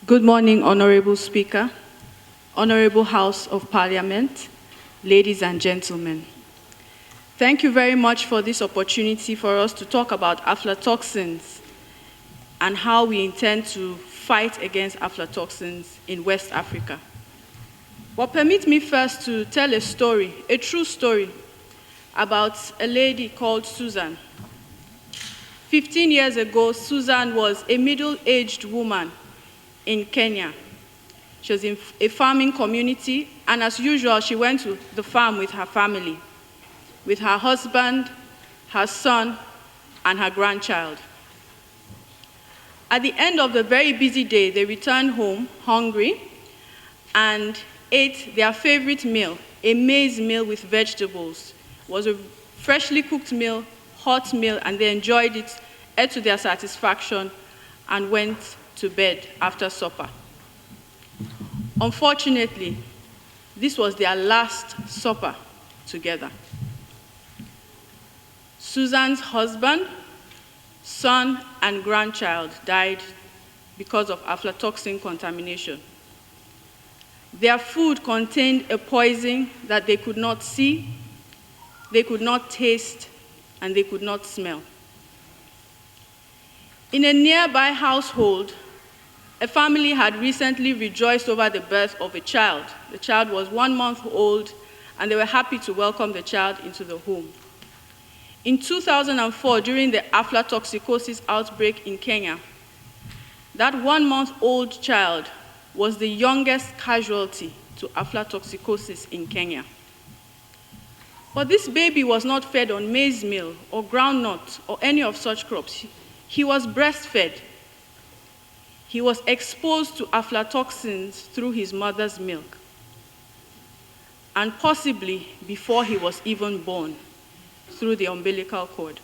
Good morning, Honorable Speaker, Honorable House of Parliament, ladies and gentlemen. Thank you very much for this opportunity for us to talk about aflatoxins and how we intend to fight against aflatoxins in West Africa. But permit me first to tell a story, a true story, about a lady called Susan. 15 years ago, Susan was a middle-aged woman in Kenya. She was in a farming community, and as usual, she went to the farm with her family, with her husband, her son, and her grandchild. At the end of the very busy day, they returned home hungry and ate their favorite meal, a maize meal with vegetables. It was a freshly cooked meal, hot meal, and they enjoyed it, ate to their satisfaction, and went to bed after supper. Unfortunately, this was their last supper together. Susan's husband, son, and grandchild died because of aflatoxin contamination. Their food contained a poison that they could not see, they could not taste, and they could not smell. In a nearby household, a family had recently rejoiced over the birth of a child. The child was 1 month old, and they were happy to welcome the child into the home. In 2004, during the aflatoxicosis outbreak in Kenya, that 1-month-old child was the youngest casualty to aflatoxicosis in Kenya. But this baby was not fed on maize meal or groundnut or any of such crops. He was breastfed. He was exposed to aflatoxins through his mother's milk, and possibly before he was even born, through the umbilical cord.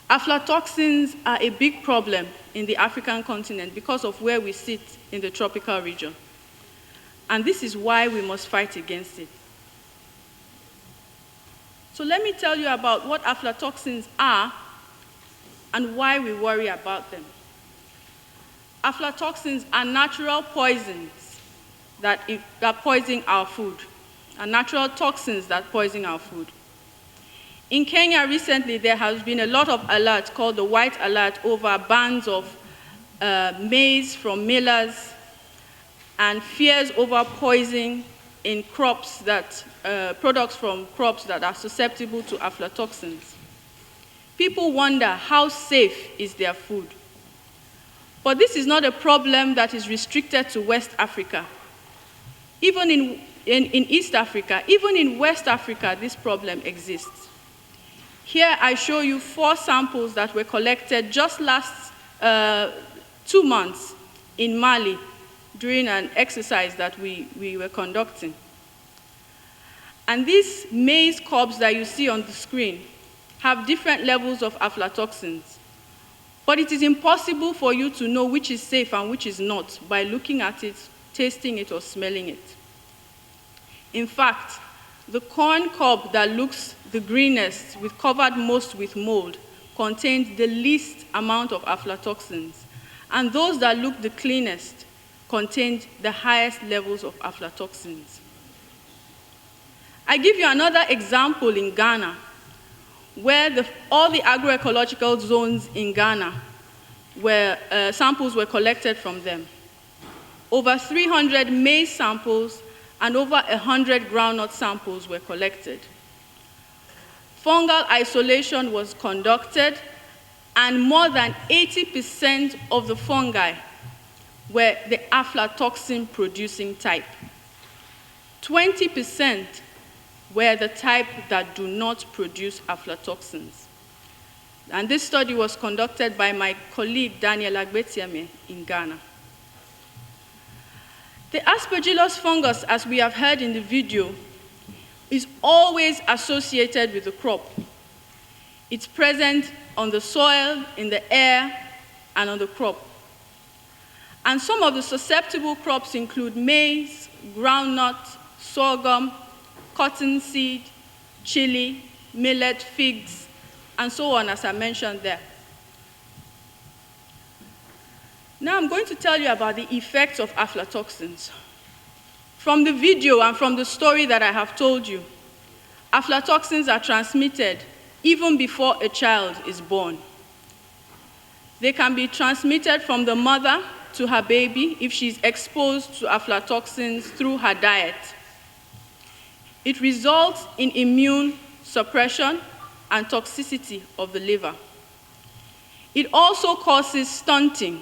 Aflatoxins are a big problem in the African continent because of where we sit in the tropical region. And this is why we must fight against it. So let me tell you about what aflatoxins are and why we worry about them. Aflatoxins are natural poisons that poison our food, are natural toxins that poison our food. In Kenya recently, there has been a lot of alert called the White Alert over bans of maize from millers and fears over poison in crops products from crops that are susceptible to aflatoxins. People wonder how safe is their food. But this is not a problem that is restricted to West Africa. Even in East Africa, even in West Africa, this problem exists. Here I show you 4 samples that were collected just last 2 months in Mali during an exercise that we were conducting. And these maize cobs that you see on the screen have different levels of aflatoxins. But it is impossible for you to know which is safe and which is not by looking at it, tasting it, or smelling it. In fact, the corn cob that looks the greenest, covered most with mold, contained the least amount of aflatoxins, and those that looked the cleanest contained the highest levels of aflatoxins. I give you another example in Ghana, where all the agroecological zones in Ghana, where samples were collected from them. Over 300 maize samples and over 100 groundnut samples were collected. Fungal isolation was conducted, and more than 80% of the fungi were the aflatoxin-producing type. 20% were the type that do not produce aflatoxins. And this study was conducted by my colleague Daniel Agbetiame in Ghana. The Aspergillus fungus, as we have heard in the video, is always associated with the crop. It's present on the soil, in the air, and on the crop. And some of the susceptible crops include maize, groundnut, sorghum, cottonseed, chili, millet, figs, and so on, as I mentioned there. Now I'm going to tell you about the effects of aflatoxins. From the video and from the story that I have told you, aflatoxins are transmitted even before a child is born. They can be transmitted from the mother to her baby if she's exposed to aflatoxins through her diet. It results in immune suppression and toxicity of the liver. It also causes stunting.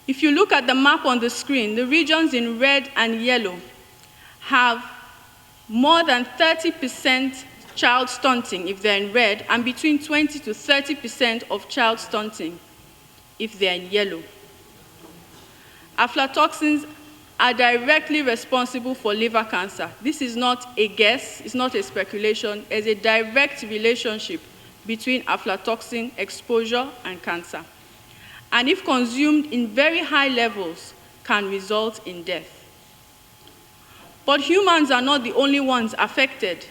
If you look at the map on the screen, the regions in red and yellow have more than 30% child stunting if they're in red, and between 20 to 30% of child stunting if they're in yellow. Aflatoxins are directly responsible for liver cancer. This is not a guess, it's not a speculation, there's a direct relationship between aflatoxin exposure and cancer. And if consumed in very high levels, can result in death. But humans are not the only ones affected.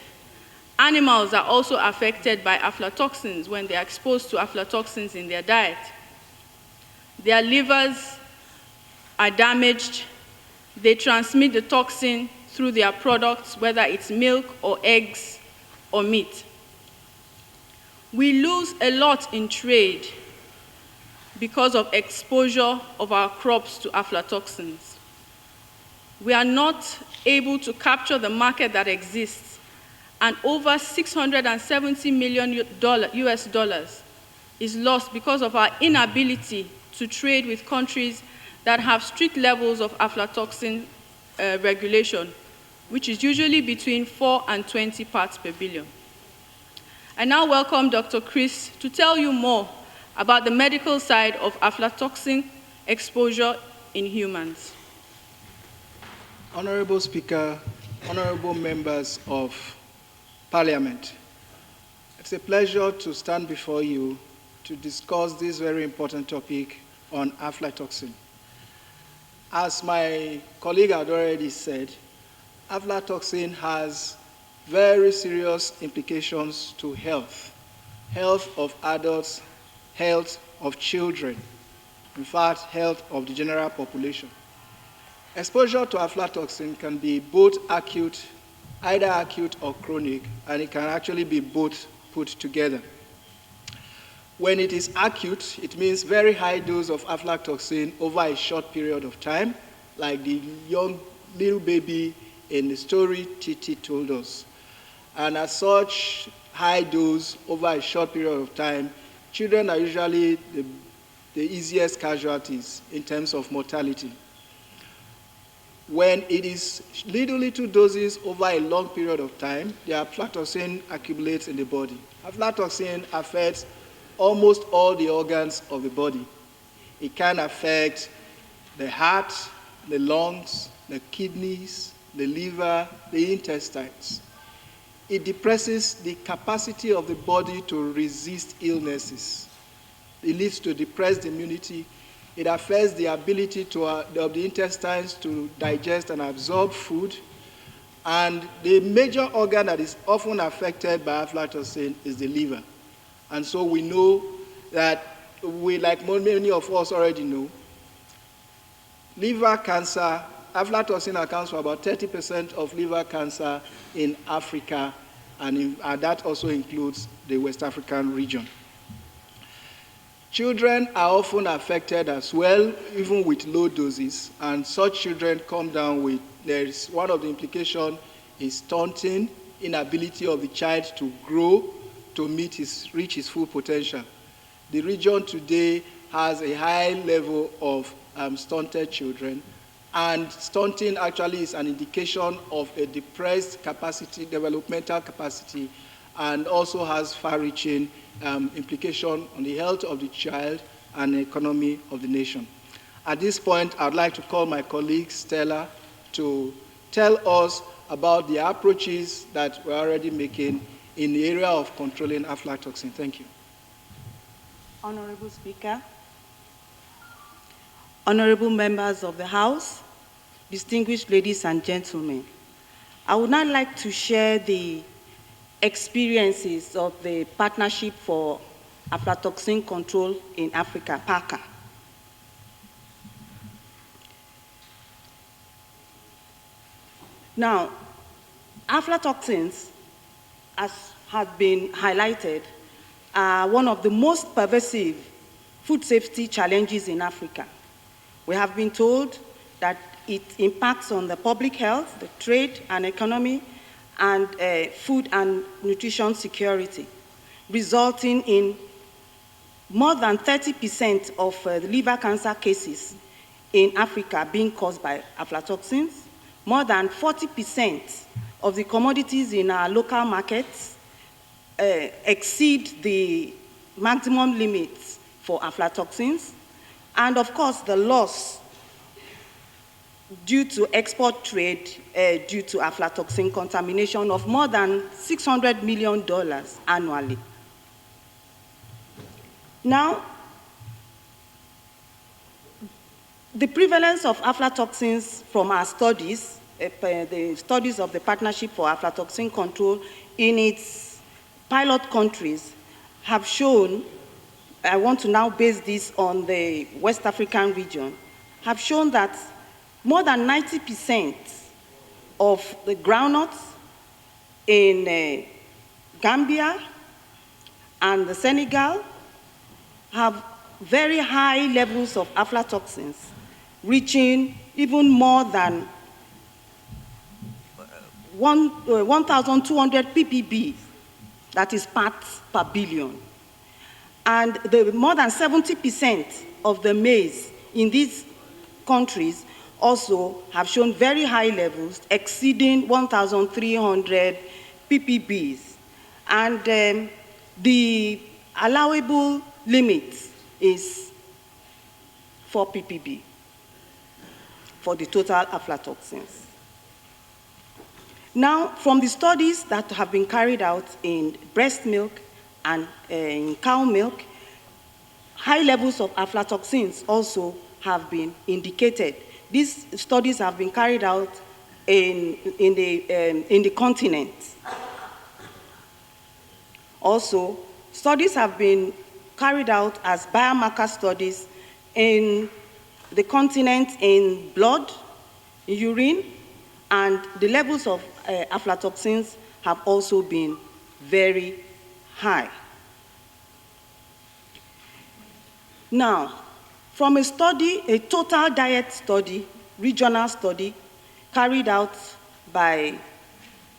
Animals are also affected by aflatoxins when they are exposed to aflatoxins in their diet. Their livers are damaged. They transmit the toxin through their products, whether it's milk or eggs or meat. We lose a lot in trade because of exposure of our crops to aflatoxins. We are not able to capture the market that exists, and over $670 million US dollars is lost because of our inability to trade with countries that have strict levels of aflatoxin regulation, which is usually between 4 and 20 parts per billion. I now welcome Dr. Chris to tell you more about the medical side of aflatoxin exposure in humans. Honorable Speaker, honorable members of Parliament, it's a pleasure to stand before you to discuss this very important topic on aflatoxin. As my colleague had already said, aflatoxin has very serious implications to health of adults, health of children, in fact, health of the general population. Exposure to aflatoxin can be both acute, either acute or chronic, and it can actually be both put together. When it is acute, it means very high dose of aflatoxin over a short period of time, like the young little baby in the story Titi told us. And as such high dose over a short period of time, children are usually the easiest casualties in terms of mortality. When it is little doses over a long period of time, the aflatoxin accumulates in the body. Aflatoxin affects almost all the organs of the body. It can affect the heart, the lungs, the kidneys, the liver, the intestines. It depresses the capacity of the body to resist illnesses. It leads to depressed immunity. It affects the ability of the intestines to digest and absorb food. And the major organ that is often affected by aflatoxin is the liver. And so we know that like many of us already know, liver cancer, aflatoxin accounts for about 30% of liver cancer in Africa, and that also includes the West African region. Children are often affected as well, even with low doses, and such children come down with, one of the implications is stunting, inability of the child to grow, to reach his full potential. The region today has a high level of stunted children, and stunting actually is an indication of a depressed capacity, developmental capacity, and also has far-reaching implication on the health of the child and the economy of the nation. At this point, I'd like to call my colleague Stella to tell us about the approaches that we're already making in the area of controlling aflatoxin. Thank you. Honorable Speaker, honorable members of the House, distinguished ladies and gentlemen, I would now like to share the experiences of the Partnership for Aflatoxin Control in Africa, PACA. Now, aflatoxins, as has been highlighted, are one of the most pervasive food safety challenges in Africa. We have been told that it impacts on the public health, the trade and economy, and food and nutrition security, resulting in more than 30% of liver cancer cases in Africa being caused by aflatoxins. More than 40% of the commodities in our local markets exceed the maximum limits for aflatoxins. And of course, the loss due to export trade due to aflatoxin contamination of more than $600 million annually. Now, the prevalence of aflatoxins from our studies, the studies of the Partnership for Aflatoxin Control in its pilot countries have shown, I want to now base this on the West African region, have shown that more than 90% of the groundnuts in Gambia and the Senegal have very high levels of aflatoxins, reaching even more than 1,200 ppb, that is parts per billion. And more than 70% of the maize in these countries also have shown very high levels, exceeding 1,300 ppbs. And the allowable limit is 4 ppb for the total aflatoxins. Now, from the studies that have been carried out in breast milk and in cow milk, high levels of aflatoxins also have been indicated. These studies have been carried out in the continent. Also, studies have been carried out as biomarker studies in the continent in blood, urine, and the levels of aflatoxins have also been very high. Now, from a study, a total diet study, regional study, carried out by,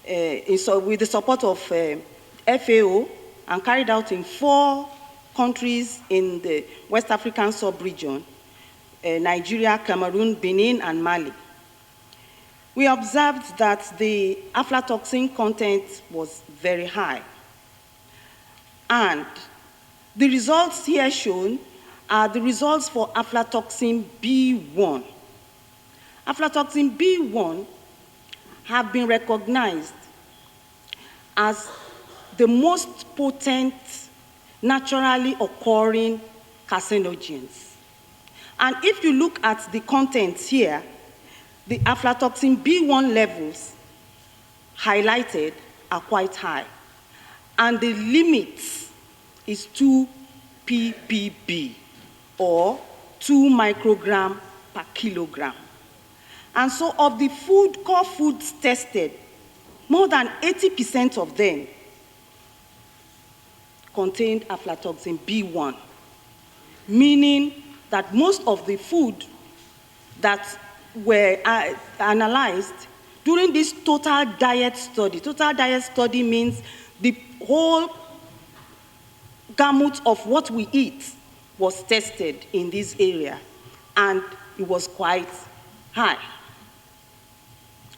with the support of FAO and carried out in 4 countries in the West African sub-region, Nigeria, Cameroon, Benin, and Mali. We observed that the aflatoxin content was very high. And the results here shown are the results for aflatoxin B1. Aflatoxin B1 have been recognized as the most potent naturally occurring carcinogens. And if you look at the contents here, the aflatoxin B1 levels highlighted are quite high. And the limit is 2 ppb, or 2 microgram per kilogram. And so of the core foods tested, more than 80% of them contained aflatoxin B1, meaning that most of the food that were analyzed during this total diet study means the whole gamut of what we eat was tested in this area, and it was quite high.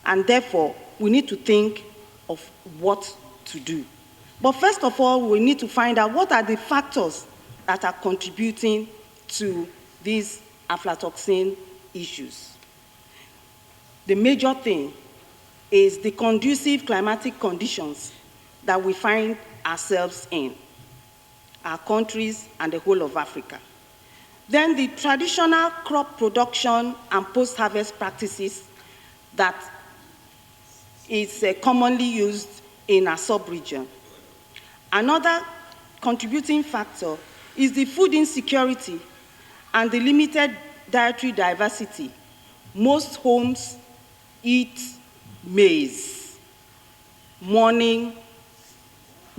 And therefore, we need to think of what to do. But first of all, we need to find out what are the factors that are contributing to these aflatoxin issues. The major thing is the conducive climatic conditions that we find ourselves in, our countries and the whole of Africa. Then the traditional crop production and post-harvest practices that is commonly used in our sub-region. Another contributing factor is the food insecurity and the limited dietary diversity. Most homes eat maize, morning,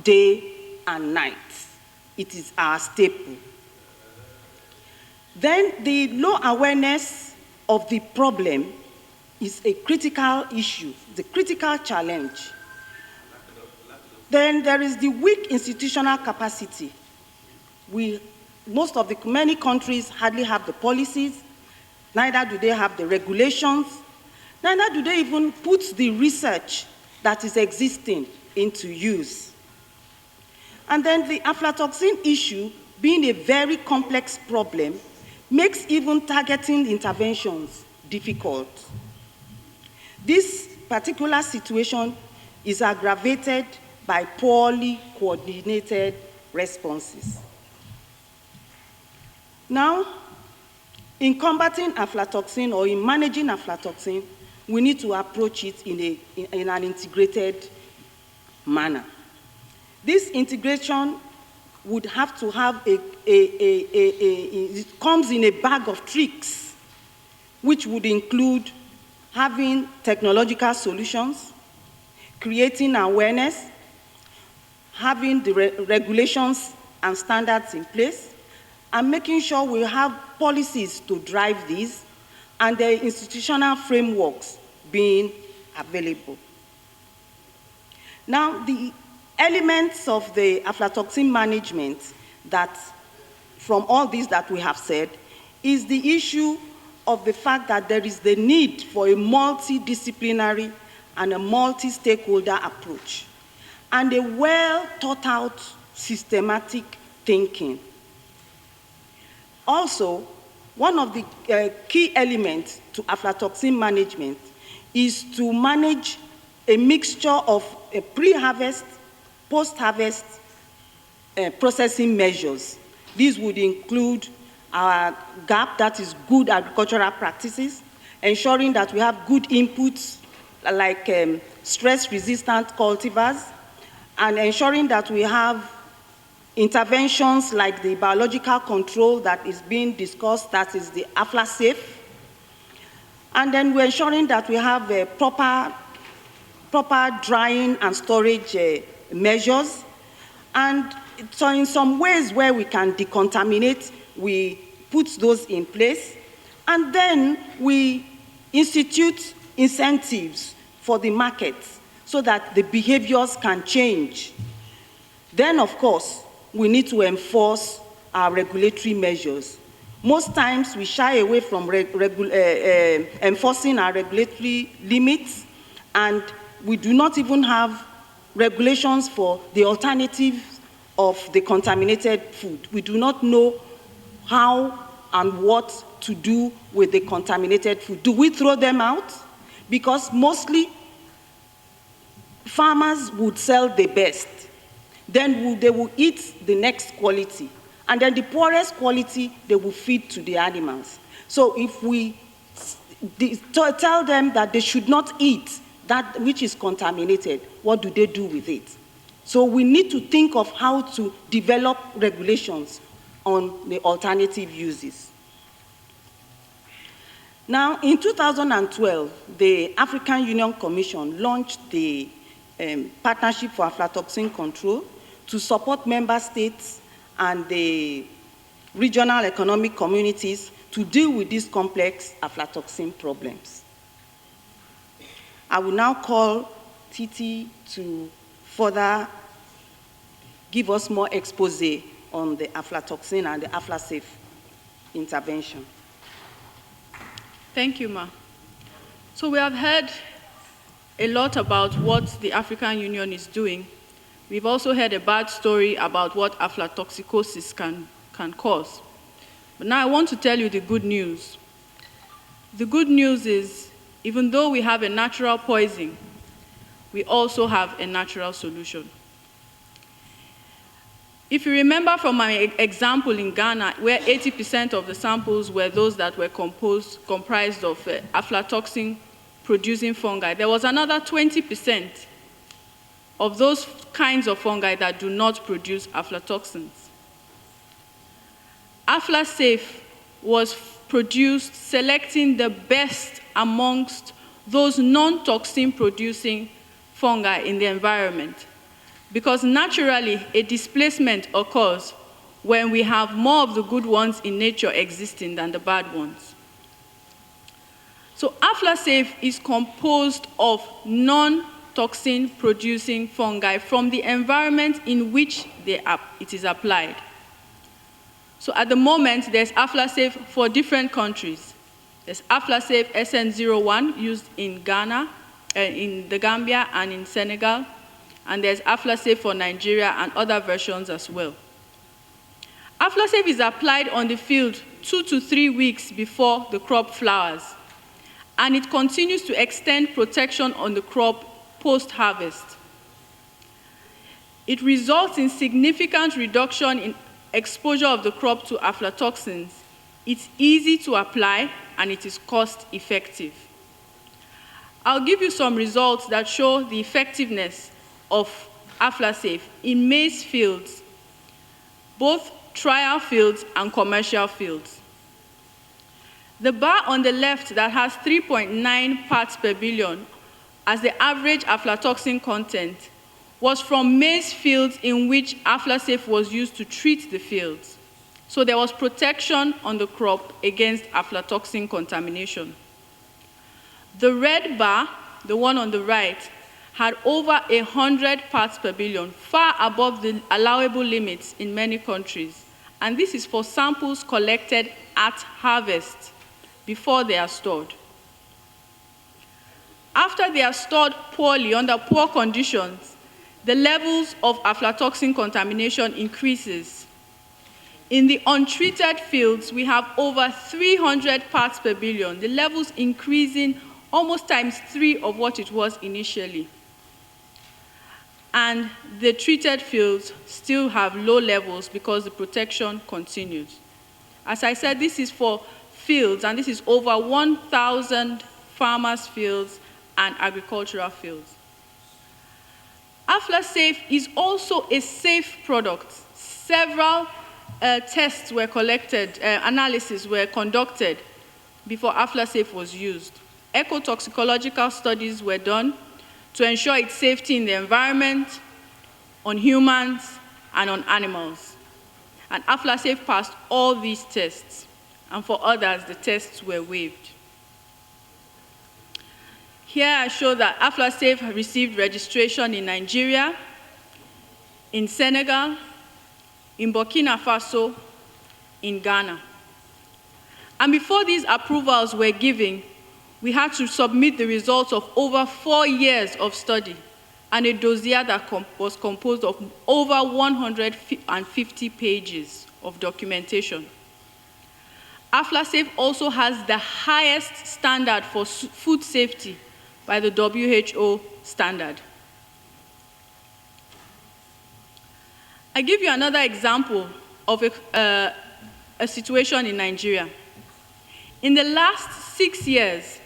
day, and night. It is our staple. Then the low awareness of the problem is a critical issue, the critical challenge. Then there is the weak institutional capacity. Many countries hardly have the policies, neither do they have the regulations, neither do they even put the research that is existing into use. And then the aflatoxin issue, being a very complex problem, makes even targeting interventions difficult. This particular situation is aggravated by poorly coordinated responses. Now, in combating aflatoxin or in managing aflatoxin, we need to approach it in an integrated manner. This integration would have to have it comes in a bag of tricks, which would include having technological solutions, creating awareness, having the regulations and standards in place, and making sure we have policies to drive these, and the institutional frameworks being available. Now, the elements of the aflatoxin management that, from all this that we have said, is the issue of the fact that there is the need for a multidisciplinary and a multi-stakeholder approach, and a well-thought-out systematic thinking. Also, one of the key elements to aflatoxin management is to manage a mixture of pre-harvest, post-harvest processing measures. These would include our GAP, that is good agricultural practices, ensuring that we have good inputs like stress-resistant cultivars, and ensuring that we have interventions like the biological control that is being discussed, that is the AflaSafe. And then we're ensuring that we have proper drying and storage measures. And so in some ways where we can decontaminate, we put those in place. And then we institute incentives for the markets so that the behaviors can change. Then, of course, we need to enforce our regulatory measures. Most times we shy away from enforcing our regulatory limits, and we do not even have regulations for the alternatives of the contaminated food. We do not know how and what to do with the contaminated food. Do we throw them out? Because mostly farmers would sell the best. Then they will eat the next quality. And then the poorest quality, they will feed to the animals. So if we tell them that they should not eat that which is contaminated, what do they do with it? So we need to think of how to develop regulations on the alternative uses. Now, in 2012, the African Union Commission launched the Partnership for Aflatoxin Control to support member states and the regional economic communities to deal with these complex aflatoxin problems. I will now call Titi to further give us more expose on the aflatoxin and the AflaSafe intervention. Thank you, Ma. So we have heard a lot about what the African Union is doing. We've also heard a bad story about what aflatoxicosis can cause. But now I want to tell you the good news. The good news is, even though we have a natural poison, we also have a natural solution. If you remember from my example in Ghana, where 80% of the samples were those that were comprised of aflatoxin-producing fungi, there was another 20% of those kinds of fungi that do not produce aflatoxins. AflaSafe was produced selecting the best amongst those non-toxin producing fungi in the environment, because naturally a displacement occurs when we have more of the good ones in nature existing than the bad ones. So AflaSafe is composed of non-toxin producing fungi from the environment in which it is applied. So at the moment, there's AflaSafe for different countries. There's AflaSafe SN01 used in Ghana, in the Gambia and in Senegal, and there's AflaSafe for Nigeria and other versions as well. AflaSafe is applied on the field 2 to 3 weeks before the crop flowers, and it continues to extend protection on the crop post-harvest. It results in significant reduction in exposure of the crop to aflatoxins. It's easy to apply, and it is cost-effective. I'll give you some results that show the effectiveness of AflaSafe in maize fields, both trial fields and commercial fields. The bar on the left that has 3.9 parts per billion as the average aflatoxin content was from maize fields in which AflaSafe was used to treat the fields. So there was protection on the crop against aflatoxin contamination. The red bar, the one on the right, had over 100 parts per billion, far above the allowable limits in many countries. And this is for samples collected at harvest before they are stored. After they are stored poorly, under poor conditions, the levels of aflatoxin contamination increases. In the untreated fields, we have over 300 parts per billion, the levels increasing almost ×3 of what it was initially. And the treated fields still have low levels because the protection continues. As I said, this is for fields, and this is over 1,000 farmers' fields and agricultural fields. AflaSafe is also a safe product. Several tests were collected, analyses were conducted before AflaSafe was used. Ecotoxicological studies were done to ensure its safety in the environment, on humans, and on animals. And AflaSafe passed all these tests, and for others, the tests were waived. Here I show that AflaSafe received registration in Nigeria, in Senegal, in Burkina Faso, in Ghana. And before these approvals were given, we had to submit the results of over 4 years of study and a dossier that was composed of over 150 pages of documentation. AflaSafe also has the highest standard for food safety by the WHO standard. I give you another example of a situation in Nigeria. In the last 6 years,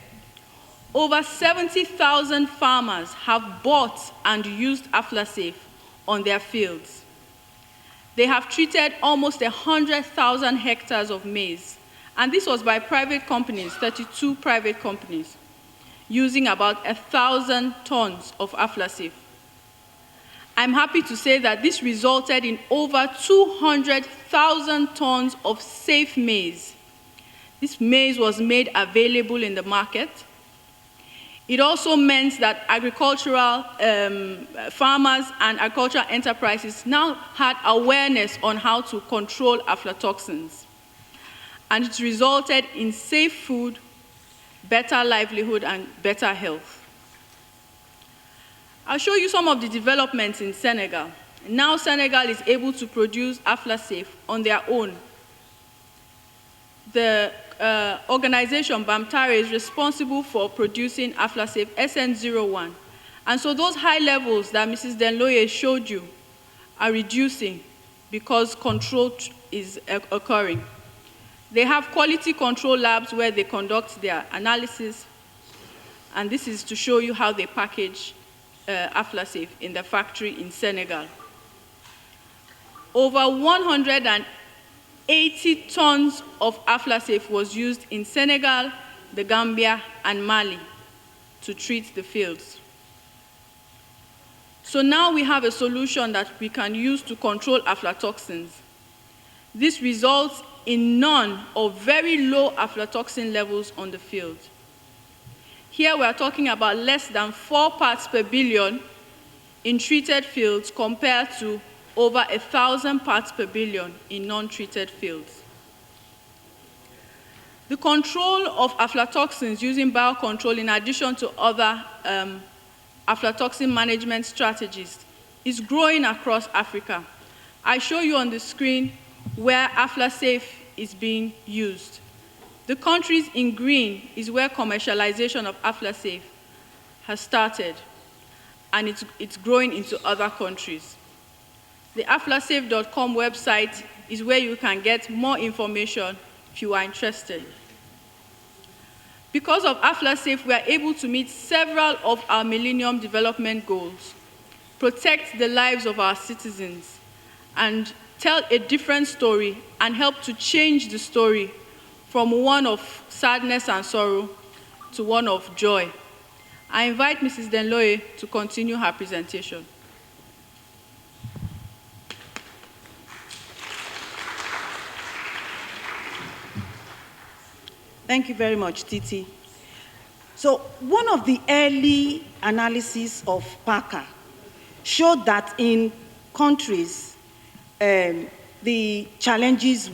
over 70,000 farmers have bought and used AflaSafe on their fields. They have treated almost 100,000 hectares of maize, and this was by private companies, 32 private companies, using about 1,000 tons of AflaSafe. I'm happy to say that this resulted in over 200,000 tons of safe maize. This maize was made available in the market. It also meant that agricultural farmers and agricultural enterprises now had awareness on how to control aflatoxins. And it resulted in safe food, better livelihood, and better health. I'll show you some of the developments in Senegal. Now Senegal is able to produce AflaSafe on their own. The organization, BAMTARE, is responsible for producing AflaSafe SN01. And so those high levels that Mrs. Denloye showed you are reducing because control is occurring. They have quality control labs where they conduct their analysis, and this is to show you how they package AflaSafe in the factory in Senegal. Over 180 tons of AflaSafe was used in Senegal, the Gambia, and Mali. to treat the fields. So now we have a solution that we can use to control aflatoxins. This results in none or very low aflatoxin levels on the field. Here we are talking about less than 4 parts per billion in treated fields compared to over 1,000 parts per billion in non-treated fields. The control of aflatoxins using biocontrol, in addition to other aflatoxin management strategies, is growing across Africa. I show you on the screen where AflaSafe is being used. The countries in green is where commercialization of AflaSafe has started, and it's growing into other countries. The aflasafe.com website is where you can get more information if you are interested. Because of AflaSafe, we are able to meet several of our Millennium Development Goals, protect the lives of our citizens, and tell a different story and help to change the story from one of sadness and sorrow to one of joy. I invite Mrs. Denloye to continue her presentation. Thank you very much, Titi. So one of the early analyses of PACA showed that in countries, the challenges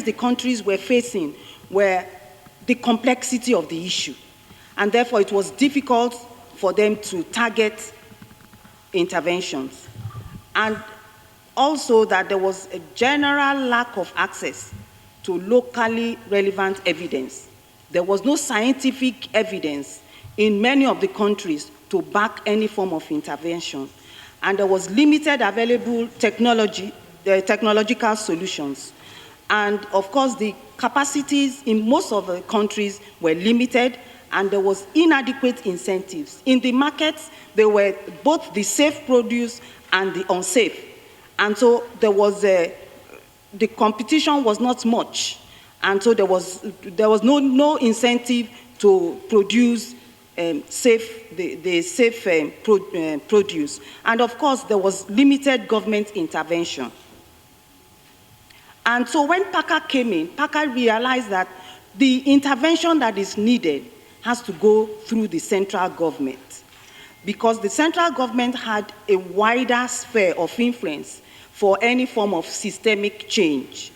the countries were facing were the complexity of the issue, and therefore it was difficult for them to target interventions, and also that there was a general lack of access to locally relevant evidence. There was no scientific evidence in many of the countries to back any form of intervention, and there was limited available technological solutions. And of course, the capacities in most of the countries were limited, and there was inadequate incentives. In the markets, there were both the safe produce and the unsafe. And so there was the competition was not much. And so there was no incentive to produce safe produce. And of course, there was limited government intervention. And so when PACA came in, PACA realized that the intervention that is needed has to go through the central government, because the central government had a wider sphere of influence for any form of systemic change.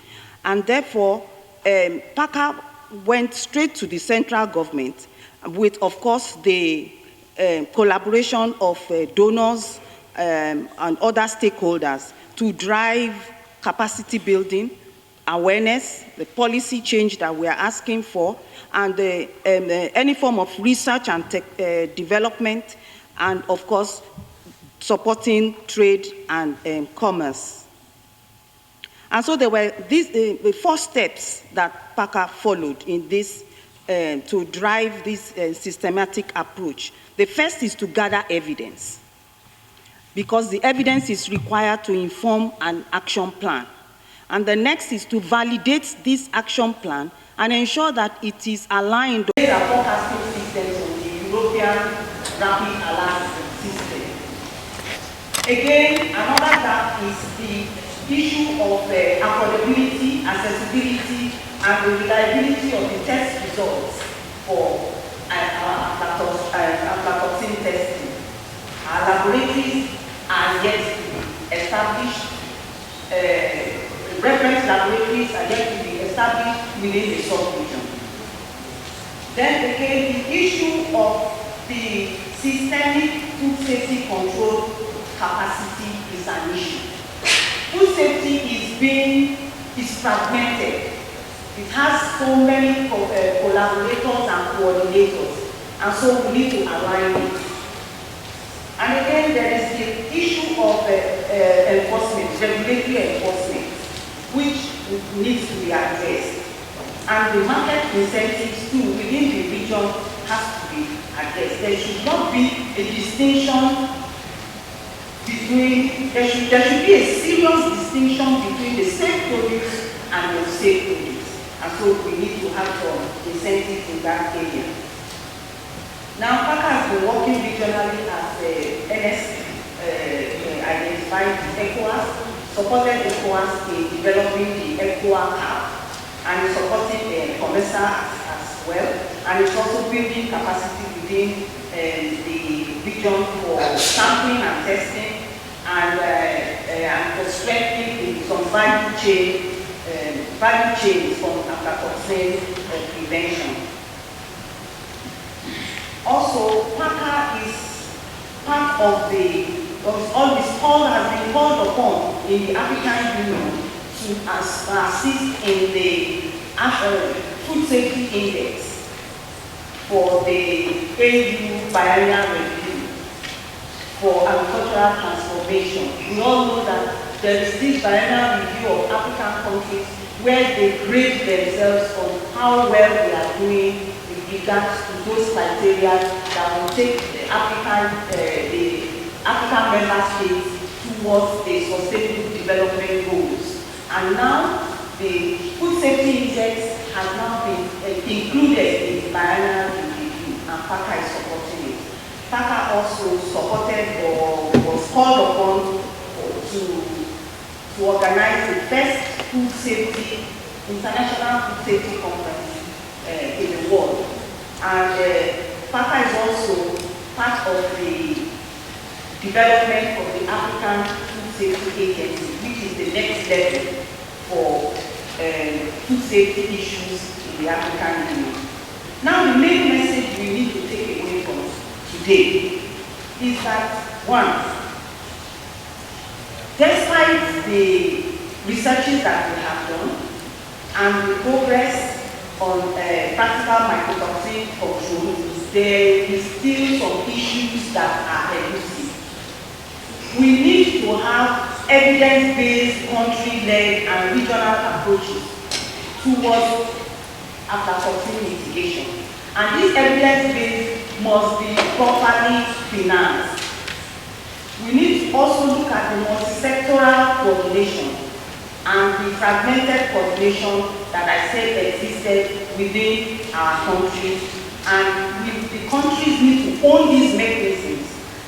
And therefore, PACA went straight to the central government with, of course, the collaboration of donors and other stakeholders to drive capacity building, awareness, the policy change that we are asking for, and any form of research and development, and of course, supporting trade and commerce. And so there were the 4 steps that PACA followed in this to drive this systematic approach. The first is to gather evidence, because the evidence is required to inform an action plan. And the next is to validate this action plan and ensure that it is aligned with the forecasting systems of the European Rapid Alert System. Again, another gap is the issue of affordability, accessibility, and the reliability of the test results for aflatoxin testing. Our laboratories are yet to be established. Reference laboratories are yet to be established within the sub-region. Then again, the issue of the systemic food safety control capacity is an issue. Food safety is fragmented. It has so many collaborators and coordinators, and so we need to align it. And again, there is the issue of enforcement, regulatory enforcement, which needs to be addressed. And the market incentives too within the region has to be addressed. There should not be a distinction between, there should be a serious distinction between the safe produce and the unsafe produce. And so we need to have some incentives in that area. Now, PACA has been working regionally as NS identified ECOWAS, supported ECOWAS in developing the ECOWAS CAP, and is supporting COMESA as well, and it's also building capacity within the region for sampling and testing, and for strengthening some value chains from aflatoxin prevention. Also, PACA is part of all this call has been called upon in the African Union to assist in the food safety index for the AU biennial review for agricultural transformation. We all know that there is this biennial review of African countries where they grade themselves on how well they are doing with regards to those criteria that will take the African member states towards the sustainable development goals. And now the food safety index has now been included in the biennial review, and PACA is supporting it. PACA also supported or was called upon to organize the first food safety, international food safety conference in the world. And PACA is also part of the development of the African Food Safety Agency, which is the next level for food safety issues in the African Union. Now, the main message we need to take away from today is that, one, despite the researches that we have done and the progress on practical mycotoxin control, there is still some issues that are elusive. We need to have evidence-based, country-led, and regional approaches towards aflatoxin mitigation. And this evidence-based must be properly financed. We need to also look at the multi-sectoral coordination and the fragmented coordination that I said existed within our countries. And the countries need to own these mechanisms,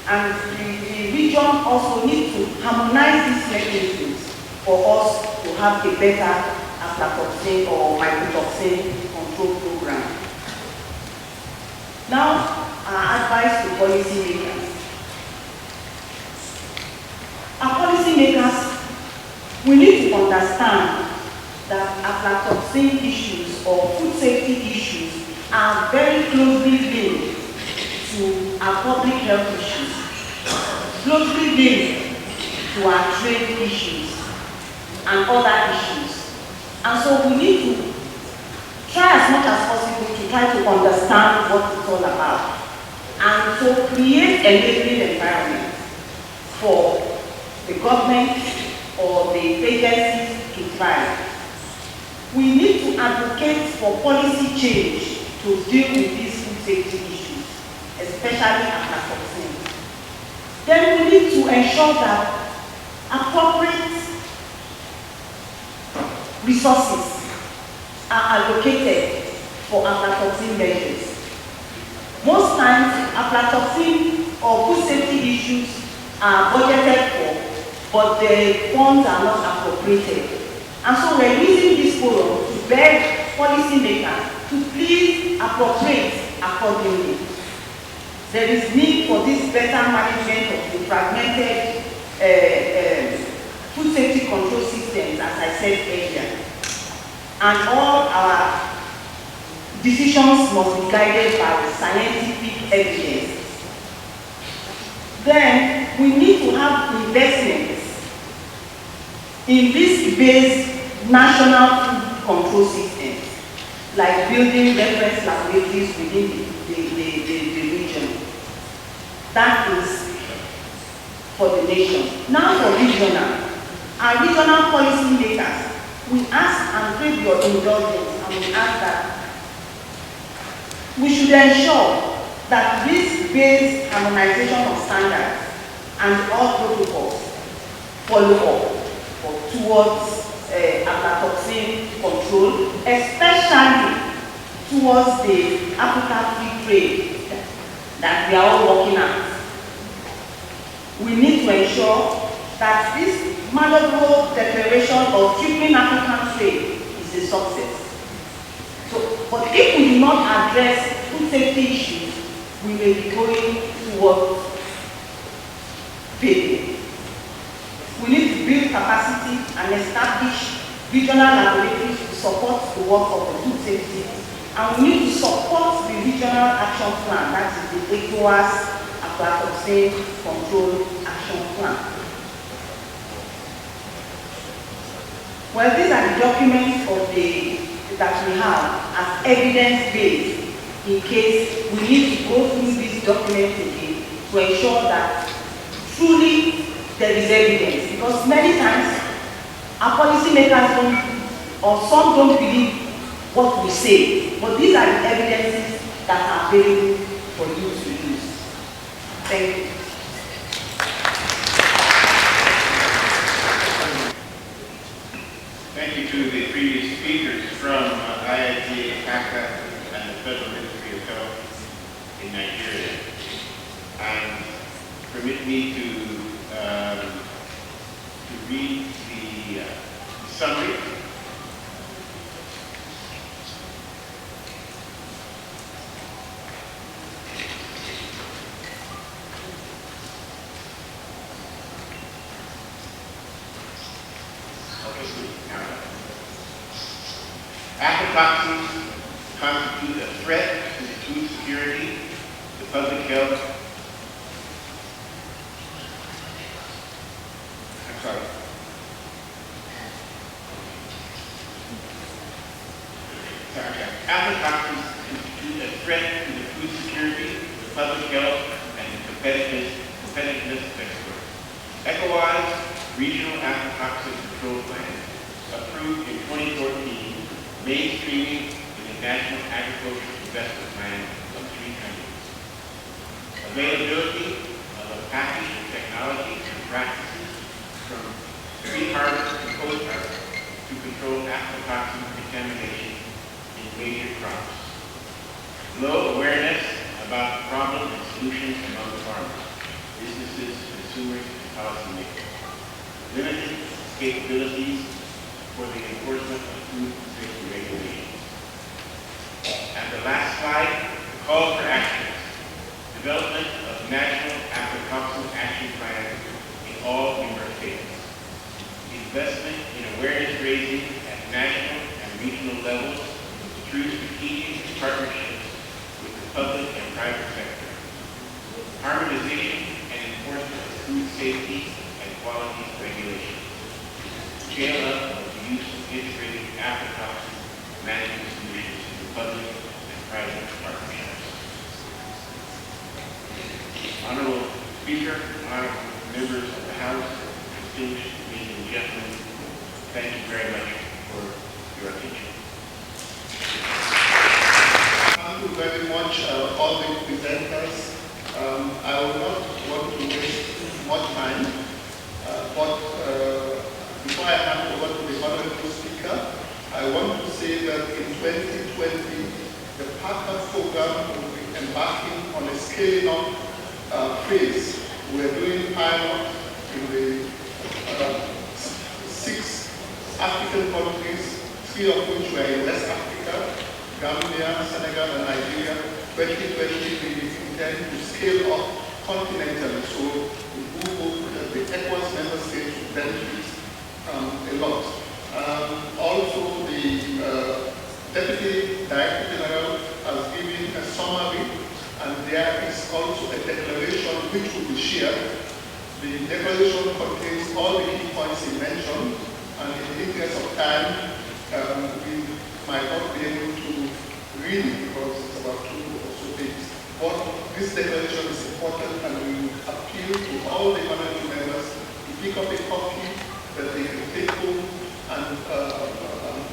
and the region also needs to harmonize these mechanisms for us to have a better aflatoxin or mycotoxin control program. Now, our advice to policymakers. Our policymakers, we need to understand that aflatoxin issues or food safety issues are very closely linked to our public health issues, closely linked to our trade issues and other issues. And so we need to try as much as possible to try to understand what it's all about and to create an enabling environment for the government or the agencies to thrive. We need to advocate for policy change to deal with these food safety issues, especially aflatoxin. Then we need to ensure that appropriate resources are allocated for aflatoxin measures. Most times, aflatoxin or food safety issues are budgeted for, but the funds are not appropriated. And so we're using this forum to beg policymakers to please appropriate accordingly. There is need for this better management of the fragmented food safety control systems, as I said earlier. And all our decisions must be guided by scientific evidence. Then we need to have investments in risk-based national food control systems, like building reference laboratories within the region. That is for the nation. Now for regional. Our regional policy makers, we ask and crave your indulgence, and we ask that we should ensure that risk-based harmonization of standards and all protocols follow up towards aflatoxin control, especially towards the Africa Free Trade that we are all working at. We need to ensure that this malleable declaration of tripling African trade is a success. So, but if we do not address food safety issues, we may be going towards failure. We need to build capacity and establish regional laboratories to support the work of the food safety. And we need to support the regional action plan, that is the ECOWAS aflatoxin control action plan. Well, these are the documents that we have as evidence-based in case we need to go through these documents again to ensure that truly there is evidence. Because many times our policymakers don't, or some don't believe what we say, but these are the evidences that are available for you to use. Thank you. Thank you to the previous speakers from Denloye PACA and the Federal Ministry of Health in Nigeria. And permit me to read the summary. Aflatoxins constitute a threat to the food security, the public health. I'm sorry. Aflatoxins constitute a threat to the food security, the public health, and the competitiveness of exports. ECOWAS Regional Aflatoxin Control Plan, approved in 2014, mainstreaming in the National Agricultural Investment Plan of 3 countries. Availability of a package of technology and practices from pre-harvest to post-harvest to control aflatoxin contamination in major crops. Low awareness about the problem and solutions among farmers, businesses, consumers, and policymakers. Limited capabilities for the enforcement of food safety regulations. And the last slide, the call for actions. Development of national aflatoxin action plans in all member states. Investment in awareness raising at national and regional levels through strategic partnerships with the public and private sector. Harmonization and enforcement of food safety and quality regulations. Scale up of the use of integrated aflatoxin management solutions in the public and private partnerships. Honorable Speaker, honorable members of the House, distinguished ladies and gentlemen, thank you very much for your attention. Thank you very much, all the presenters. I will not want to waste much time, but before I hand over to the Honorable Speaker, I want to say that in 2020, the PACA program will be embarking on a scaling up phase. We're doing pilot in the 6 African countries, 3 of which were in West Africa, Gambia, Senegal, and Nigeria. 2020, we intend to scale up continentally, so the ECOWAS member states will benefit a lot. Also, the Deputy Director General has given a summary, and there is also a declaration which will be shared. The declaration contains all the key points he mentioned, and in the interest of time, we might not be able to read it because it's about 2 or so pages. But this declaration is important, and we will appeal to all the honorable members to pick up a copy that they can take home and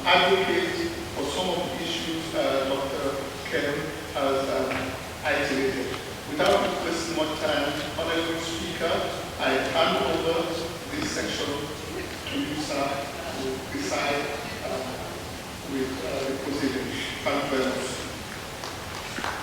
advocate for some of the issues Dr. Ken has iterated. Without wasting much time, Honorable Speaker, I hand over this section to you, sir, to decide with the proceedings. Thank you very much.